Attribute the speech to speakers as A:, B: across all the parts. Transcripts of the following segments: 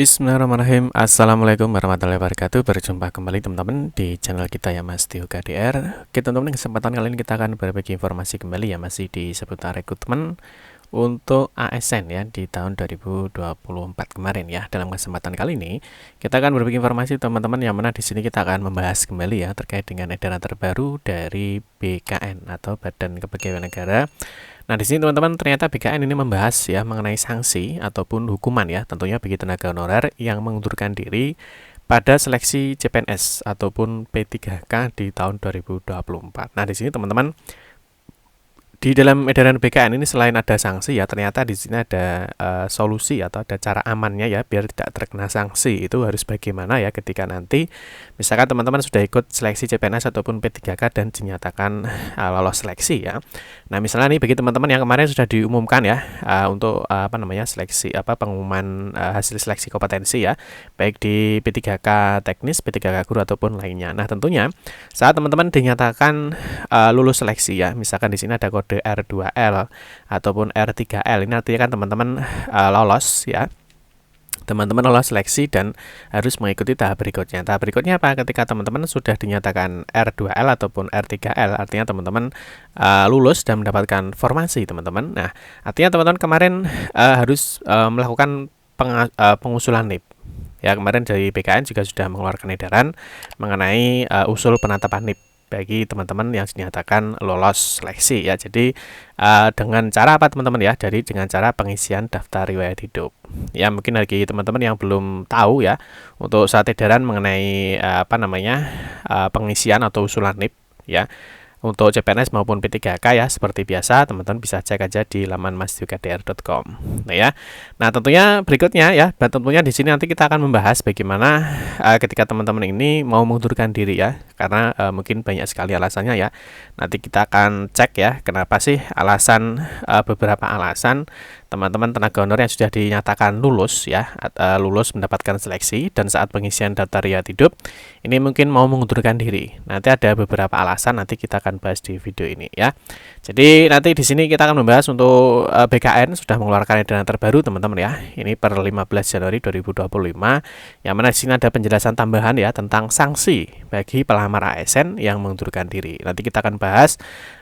A: Bismillahirrahmanirrahim. Assalamualaikum warahmatullahi wabarakatuh. Berjumpa kembali teman-teman di channel kita ya Mas Tio KDR. Oke teman-teman, kesempatan kali ini kita akan berbagi informasi kembali ya, masih di seputar rekrutmen untuk ASN ya di tahun 2024 kemarin ya. Dalam kesempatan kali ini kita akan berbagi informasi teman-teman, yang mana di sini kita akan membahas kembali ya terkait dengan edaran terbaru dari BKN atau Badan Kepegawaian Negara. Nah, di sini teman-teman, ternyata BKN ini membahas ya mengenai sanksi ataupun hukuman ya, tentunya bagi tenaga honorer yang mengundurkan diri pada seleksi CPNS ataupun P3K di tahun 2024. Nah, di sini teman-teman, di dalam edaran BKN ini selain ada sanksi ya, ternyata di sini ada solusi atau ada cara amannya ya biar tidak terkena sanksi. Itu harus bagaimana ya ketika nanti misalkan teman-teman sudah ikut seleksi CPNS ataupun P3K dan dinyatakan lolos seleksi ya. Nah, misalnya nih bagi teman-teman yang kemarin sudah diumumkan ya untuk seleksi pengumuman hasil seleksi kompetensi ya, baik di P3K teknis, P3K guru ataupun lainnya. Nah, tentunya saat teman-teman dinyatakan lulus seleksi ya, misalkan di sini ada kode R2L ataupun R3L, ini artinya kan teman-teman lolos ya. Teman-teman lolos seleksi dan harus mengikuti tahap berikutnya. Tahap berikutnya apa? Ketika teman-teman sudah dinyatakan R2L ataupun R3L, artinya teman-teman lulus dan mendapatkan formasi teman-teman. Nah, artinya teman-teman kemarin harus melakukan pengusulan NIP. Ya, kemarin dari BKN juga sudah mengeluarkan edaran mengenai usul penetapan NIP bagi teman-teman yang dinyatakan lolos seleksi ya. Jadi dengan cara apa teman-teman ya? Jadi dengan cara pengisian daftar riwayat hidup. Ya, mungkin bagi teman-teman yang belum tahu ya, untuk saat edaran mengenai pengisian atau usulan NIP ya, untuk CPNS maupun P3K ya, seperti biasa teman-teman bisa cek aja di laman masdiokdr.com. Nah ya. Nah, tentunya berikutnya ya, tentunya di sini nanti kita akan membahas bagaimana ketika teman-teman ini mau mengundurkan diri ya, karena mungkin banyak sekali alasannya ya. Nanti kita akan cek ya, kenapa sih alasan beberapa alasan teman-teman tenaga honorer yang sudah dinyatakan lulus ya, lulus mendapatkan seleksi dan saat pengisian daftar riwayat hidup ini mungkin mau mengundurkan diri. Nanti ada beberapa alasan, nanti kita akan bahas di video ini ya. Jadi nanti di sini kita akan membahas untuk BKN sudah mengeluarkan edaran terbaru teman-teman ya. Ini per 15 Januari 2025, yang mana di sini ada penjelasan tambahan ya tentang sanksi bagi pelamar ASN yang mengundurkan diri. Nanti kita akan bahas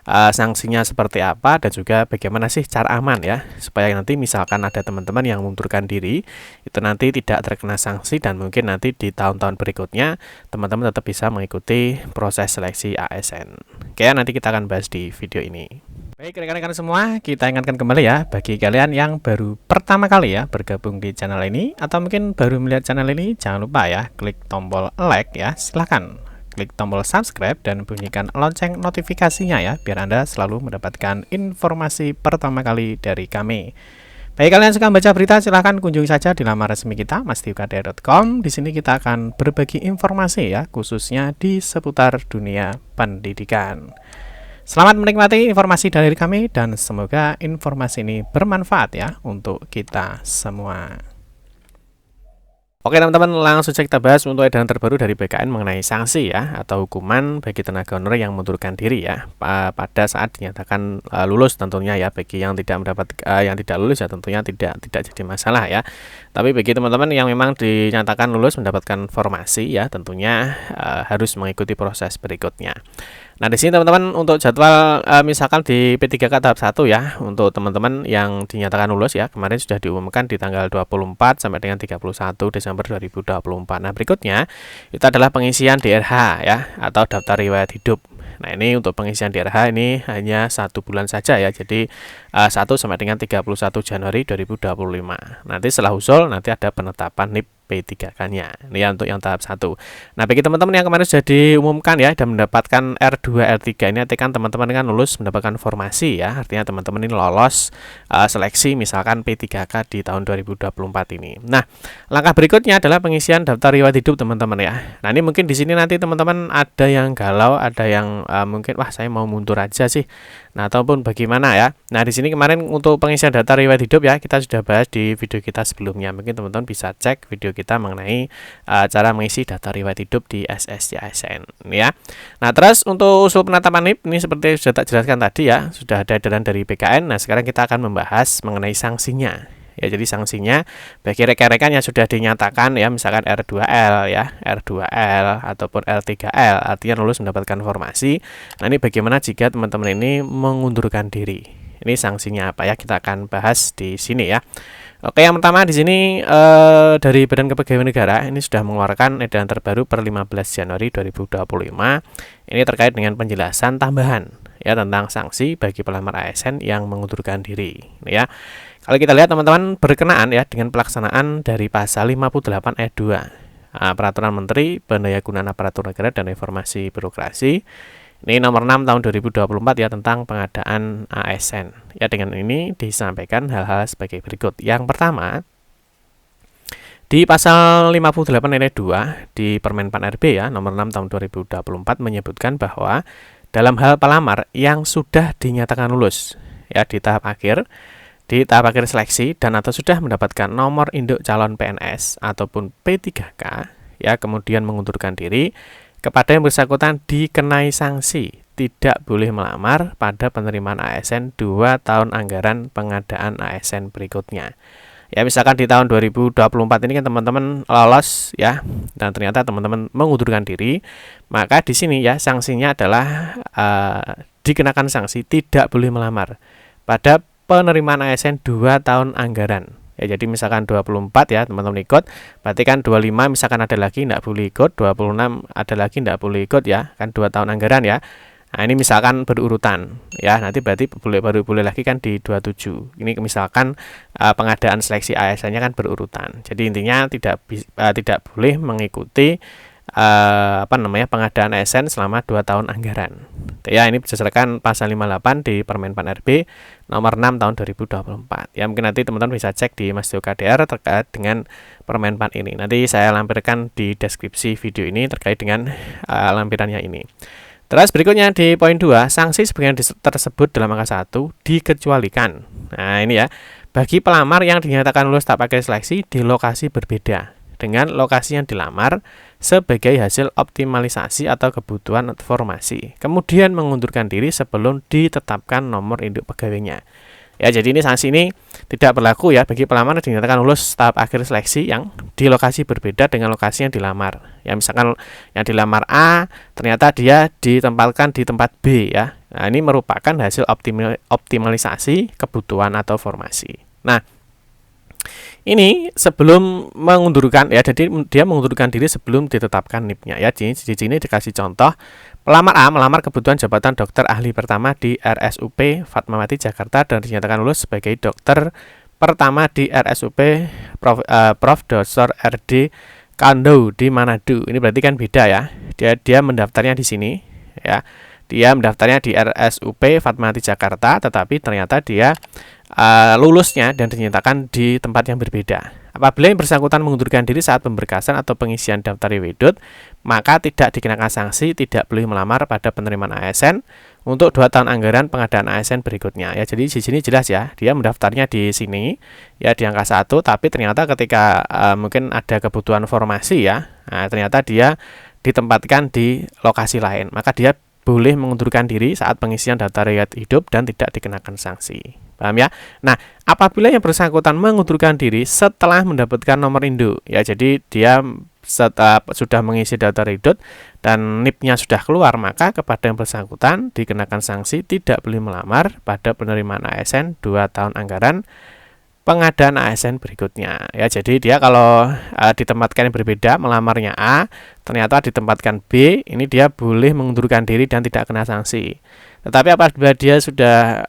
A: sanksinya seperti apa dan juga bagaimana sih cara aman ya, supaya nanti misalkan ada teman-teman yang mengundurkan diri itu nanti tidak terkena sanksi dan mungkin nanti di tahun-tahun berikutnya teman-teman tetap bisa mengikuti proses seleksi ASN. Oke, nanti kita akan bahas di video ini. Baik rekan-rekan semua, kita ingatkan kembali ya, bagi kalian yang baru pertama kali ya bergabung di channel ini atau mungkin baru melihat channel ini, jangan lupa ya klik tombol like ya, silahkan klik tombol subscribe dan bunyikan lonceng notifikasinya ya, biar Anda selalu mendapatkan informasi pertama kali dari kami. Bagi kalian yang suka baca berita, silahkan kunjungi saja di laman resmi kita masdiokdr.com. Di sini kita akan berbagi informasi ya, khususnya di seputar dunia pendidikan. Selamat menikmati informasi dari kami dan semoga informasi ini bermanfaat ya untuk kita semua. Oke teman-teman, langsung saja kita bahas untuk edaran terbaru dari BKN mengenai sanksi ya atau hukuman bagi tenaga honorer yang mengundurkan diri ya pada saat dinyatakan lulus tentunya ya. Bagi yang tidak yang tidak lulus ya tentunya tidak jadi masalah ya. Tapi bagi teman-teman yang memang dinyatakan lulus mendapatkan formasi ya, tentunya harus mengikuti proses berikutnya. Nah, di sini teman-teman untuk jadwal misalkan di P3K tahap 1 ya, untuk teman-teman yang dinyatakan lulus ya, kemarin sudah diumumkan di tanggal 24 sampai dengan 31 Desember 2024. Nah, berikutnya itu adalah pengisian DRH ya atau daftar riwayat hidup. Nah, ini untuk pengisian DRH ini hanya 1 bulan saja ya. Jadi 1 sampai dengan 31 Januari 2025. Nanti setelah usul nanti ada penetapan NIP P3K-nya. Ini ya untuk yang tahap 1. Nah, bagi teman-teman yang kemarin sudah diumumkan ya dan mendapatkan R2, R3 ini artinya teman-teman kan lulus mendapatkan formasi ya. Artinya teman-teman ini lolos seleksi misalkan P3K di tahun 2024 ini. Nah, langkah berikutnya adalah pengisian daftar riwayat hidup teman-teman ya. Nah, ini mungkin di sini nanti teman-teman ada yang galau, ada yang mungkin wah saya mau mundur aja sih. Nah, ataupun bagaimana ya. Nah, di sini kemarin untuk pengisian daftar riwayat hidup ya, kita sudah bahas di video kita sebelumnya. Mungkin teman-teman bisa cek video kita mengenai cara mengisi daftar riwayat hidup di SSC ASN ya. Nah, terus untuk usul penetapan NIP ini seperti sudah tak jelaskan tadi ya, sudah ada edaran dari BKN. Nah, sekarang kita akan membahas mengenai sanksinya Ya, jadi sanksinya bagi rekan-rekan yang sudah dinyatakan ya, misalkan R2L ya, R2L ataupun R3L, artinya lulus mendapatkan formasi. Nah, ini bagaimana jika teman-teman ini mengundurkan diri? Ini sanksinya apa ya? Kita akan bahas di sini ya. Oke, yang pertama di sini dari Badan Kepegawaian Negara ini sudah mengeluarkan edaran terbaru per 15 Januari 2025. Ini terkait dengan penjelasan tambahan ya tentang sanksi bagi pelamar ASN yang mengundurkan diri. Ya, kalau kita lihat teman-teman berkenaan ya dengan pelaksanaan dari pasal 58 ayat 2 Peraturan Menteri Pendayagunaan Aparatur Negara dan Reformasi Birokrasi. Ini nomor 6 tahun 2024 ya tentang pengadaan ASN. Ya, dengan ini disampaikan hal-hal sebagai berikut. Yang pertama, di pasal 58 ayat 2 di Permen Pan RB ya nomor 6 tahun 2024 menyebutkan bahwa dalam hal pelamar yang sudah dinyatakan lulus ya di tahap akhir seleksi dan atau sudah mendapatkan nomor induk calon PNS ataupun P3K ya kemudian mengundurkan diri, kepada yang bersangkutan dikenai sanksi tidak boleh melamar pada penerimaan ASN 2 tahun anggaran pengadaan ASN berikutnya. Ya, misalkan di tahun 2024 ini kan teman-teman lolos ya dan ternyata teman-teman mengundurkan diri, maka di sini ya sanksinya adalah dikenakan sanksi tidak boleh melamar pada penerimaan ASN 2 tahun anggaran. Ya, jadi misalkan 24 ya teman-teman ikut, berarti kan 25 misalkan ada lagi tidak boleh ikut, 26 ada lagi tidak boleh ikut ya, kan 2 tahun anggaran ya. Nah, ini misalkan berurutan ya, nanti berarti baru boleh lagi kan di 27. Ini misalkan pengadaan seleksi ASN-nya kan berurutan. Jadi intinya tidak boleh mengikuti pengadaan ASN selama 2 tahun anggaran. Ya, ini berdasarkan pasal 58 di Permen Pan RB nomor 6 tahun 2024. Ya, mungkin nanti teman-teman bisa cek di Mas Tio KDR terkait dengan Permen Pan ini. Nanti saya lampirkan di deskripsi video ini terkait dengan lampirannya ini. Terus berikutnya di poin 2, sanksi sebagaimana tersebut dalam angka 1 dikecualikan. Nah, ini ya, bagi pelamar yang dinyatakan lulus tahap akhir seleksi di lokasi berbeda dengan lokasi yang dilamar sebagai hasil optimalisasi atau kebutuhan formasi, kemudian mengundurkan diri sebelum ditetapkan nomor induk pegawainya. Ya, jadi ini sanksi ini tidak berlaku ya bagi pelamar yang dinyatakan lulus tahap akhir seleksi yang di lokasi berbeda dengan lokasi yang dilamar. Ya, misalkan yang dilamar A ternyata dia ditempatkan di tempat B ya. Nah, ini merupakan hasil optimalisasi kebutuhan atau formasi. Nah, ini sebelum mengundurkan ya, jadi dia mengundurkan diri sebelum ditetapkan NIP-nya ya. Di sini dikasih contoh, pelamar A melamar kebutuhan jabatan dokter ahli pertama di RSUP Fatmawati Jakarta dan dinyatakan lulus sebagai dokter pertama di RSUP Prof. Dr. RD Kandau di Manado. Ini berarti kan beda ya. Dia mendaftarnya di sini ya. Dia mendaftarnya di RSUP Fatmawati Jakarta, tetapi ternyata dia lulusnya dan dinyatakan di tempat yang berbeda. Apabila yang bersangkutan mengundurkan diri saat pemberkasan atau pengisian daftar Widut, maka tidak dikenakan sanksi tidak boleh melamar pada penerimaan ASN untuk 2 tahun anggaran pengadaan ASN berikutnya. Ya, jadi di sini jelas ya, dia mendaftarnya di sini ya di angka 1, tapi ternyata ketika mungkin ada kebutuhan formasi ya, ternyata dia ditempatkan di lokasi lain, maka dia boleh mengundurkan diri saat pengisian daftar riwayat hidup dan tidak dikenakan sanksi. Paham ya? Nah, apabila yang bersangkutan mengundurkan diri setelah mendapatkan nomor induk, ya jadi dia sudah mengisi daftar hidup dan NIP-nya sudah keluar, maka kepada yang bersangkutan dikenakan sanksi tidak boleh melamar pada penerimaan ASN 2 tahun anggaran pengadaan ASN berikutnya. Ya, jadi dia kalau ditempatkan yang berbeda, melamarnya A, ternyata ditempatkan B, ini dia boleh mengundurkan diri dan tidak kena sanksi. Tetapi apabila dia sudah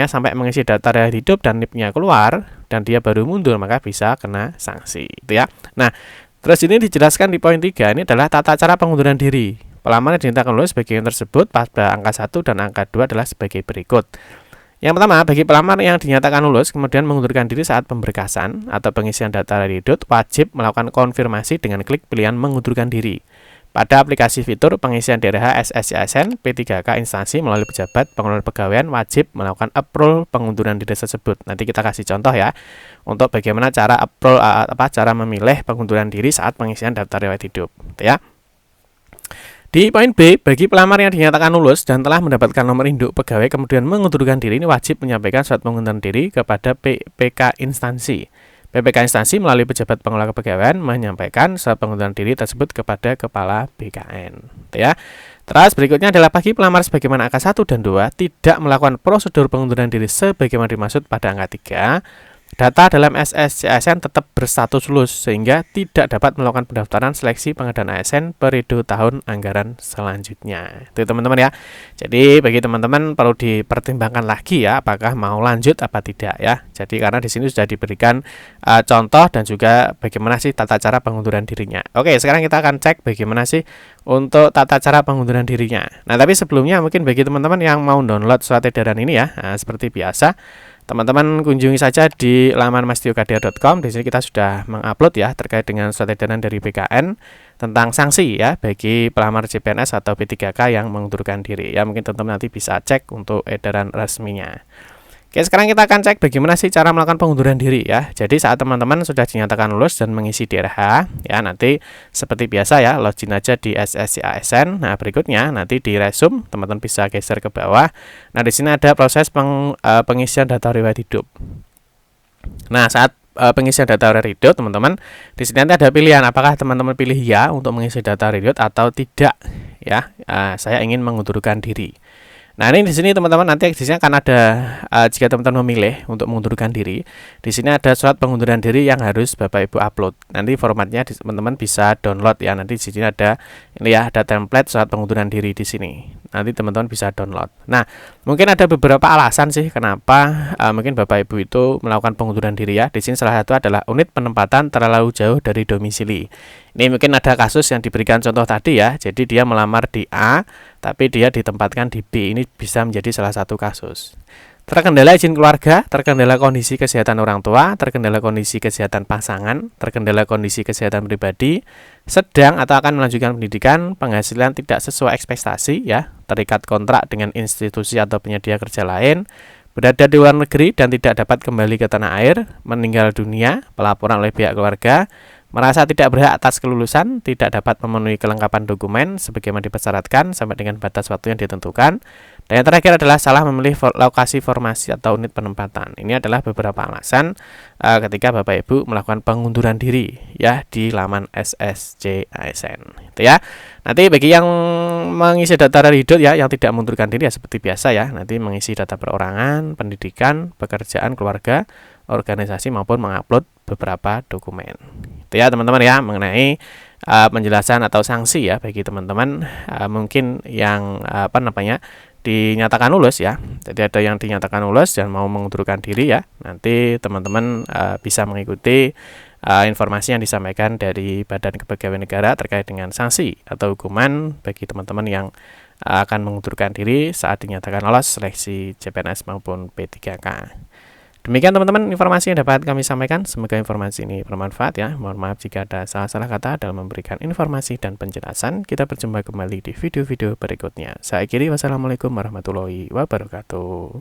A: sampai mengisi daftar riwayat hidup dan NIP-nya keluar dan dia baru mundur, maka bisa kena sanksi, itu ya. Nah, terus ini dijelaskan di poin 3, ini adalah tata cara pengunduran diri. Pelamar yang dinyatakan lulus sebagai yang tersebut pada angka 1 dan angka 2 adalah sebagai berikut. Yang pertama, bagi pelamar yang dinyatakan lulus kemudian mengundurkan diri saat pemberkasan atau pengisian data hidup, wajib melakukan konfirmasi dengan klik pilihan mengundurkan diri. Pada aplikasi fitur pengisian DRH SSCSN, P3K instansi melalui pejabat pengelola pegawaian wajib melakukan approve pengunduran diri tersebut. Nanti kita kasih contoh ya untuk bagaimana cara cara memilih pengunduran diri saat pengisian daftar riwayat hidup, ya. Di poin B, bagi pelamar yang dinyatakan lulus dan telah mendapatkan nomor induk pegawai kemudian mengundurkan diri, ini wajib menyampaikan surat pengunduran diri kepada PPK instansi. PPK instansi melalui pejabat pengelola kepegawaian menyampaikan surat pengunduran diri tersebut kepada Kepala BKN. Ya. Terus berikutnya adalah bagi pelamar sebagaimana angka 1 dan 2 tidak melakukan prosedur pengunduran diri sebagaimana dimaksud pada angka 3. Data dalam SSC-ASN tetap berstatus lulus sehingga tidak dapat melakukan pendaftaran seleksi pengadaan ASN periode tahun anggaran selanjutnya. Itu teman-teman ya. Jadi bagi teman-teman perlu dipertimbangkan lagi ya apakah mau lanjut apa tidak ya. Jadi karena di sini sudah diberikan contoh dan juga bagaimana sih tata cara pengunduran dirinya. Oke, sekarang kita akan cek bagaimana sih untuk tata cara pengunduran dirinya. Nah, tapi sebelumnya mungkin bagi teman-teman yang mau download surat edaran ini ya, seperti biasa teman-teman kunjungi saja di laman mastihokdr.com. Di sini kita sudah mengupload ya terkait dengan surat edaran dari BKN tentang sanksi ya bagi pelamar CPNS atau P3K yang mengundurkan diri. Ya mungkin teman-teman nanti bisa cek untuk edaran resminya. Oke, sekarang kita akan cek bagaimana sih cara melakukan pengunduran diri ya. Jadi saat teman-teman sudah dinyatakan lulus dan mengisi DRH, ya nanti seperti biasa ya, login aja di SSC-ASN. Nah, berikutnya nanti di resume, teman-teman bisa geser ke bawah. Nah, di sini ada proses pengisian data riwayat hidup. Nah, saat pengisian data riwayat hidup, teman-teman, di sini nanti ada pilihan apakah teman-teman pilih ya untuk mengisi data riwayat atau tidak ya. Saya ingin mengundurkan diri. Nah, ini di sini teman-teman nanti di sini akan ada jika teman-teman memilih untuk mengundurkan diri, di sini ada surat pengunduran diri yang harus Bapak Ibu upload. Nanti formatnya teman-teman bisa download ya. Nanti di sini ada ini ya, ada template surat pengunduran diri di sini. Nanti teman-teman bisa download. Nah, mungkin ada beberapa alasan sih kenapa mungkin Bapak Ibu itu melakukan pengunduran diri ya. Di sini salah satu adalah unit penempatan terlalu jauh dari domisili. Ini mungkin ada kasus yang diberikan contoh tadi ya. Jadi dia melamar di A, tapi dia ditempatkan di B. Ini bisa menjadi salah satu kasus. Terkendala izin keluarga, terkendala kondisi kesehatan orang tua, terkendala kondisi kesehatan pasangan, terkendala kondisi kesehatan pribadi, sedang atau akan melanjutkan pendidikan, penghasilan tidak sesuai ekspektasi ya, terikat kontrak dengan institusi atau penyedia kerja lain, berada di luar negeri dan tidak dapat kembali ke tanah air, meninggal dunia, pelaporan oleh pihak keluarga, merasa tidak berhak atas kelulusan, tidak dapat memenuhi kelengkapan dokumen sebagaimana dipersyaratkan sampai dengan batas waktu yang ditentukan. Dan yang terakhir adalah salah memilih lokasi formasi atau unit penempatan. Ini adalah beberapa alasan ketika Bapak Ibu melakukan pengunduran diri ya di laman SSC-ASN. Itu ya. Nanti bagi yang mengisi data dari hidup ya yang tidak mengundurkan diri ya seperti biasa ya, nanti mengisi data perorangan, pendidikan, pekerjaan, keluarga, organisasi maupun mengupload beberapa dokumen. Itu ya teman-teman ya mengenai penjelasan atau sanksi ya bagi teman-teman mungkin yang dinyatakan lulus ya. Jadi ada yang dinyatakan lulus dan mau mengundurkan diri ya. Nanti teman-teman bisa mengikuti informasi yang disampaikan dari Badan Kepegawaian Negara terkait dengan sanksi atau hukuman bagi teman-teman yang akan mengundurkan diri saat dinyatakan lolos seleksi CPNS maupun P3K. Demikian teman-teman informasi yang dapat kami sampaikan. Semoga informasi ini bermanfaat ya. Mohon maaf jika ada salah-salah kata dalam memberikan informasi dan penjelasan. Kita berjumpa kembali di video-video berikutnya. Saya akhiri, wassalamualaikum warahmatullahi wabarakatuh.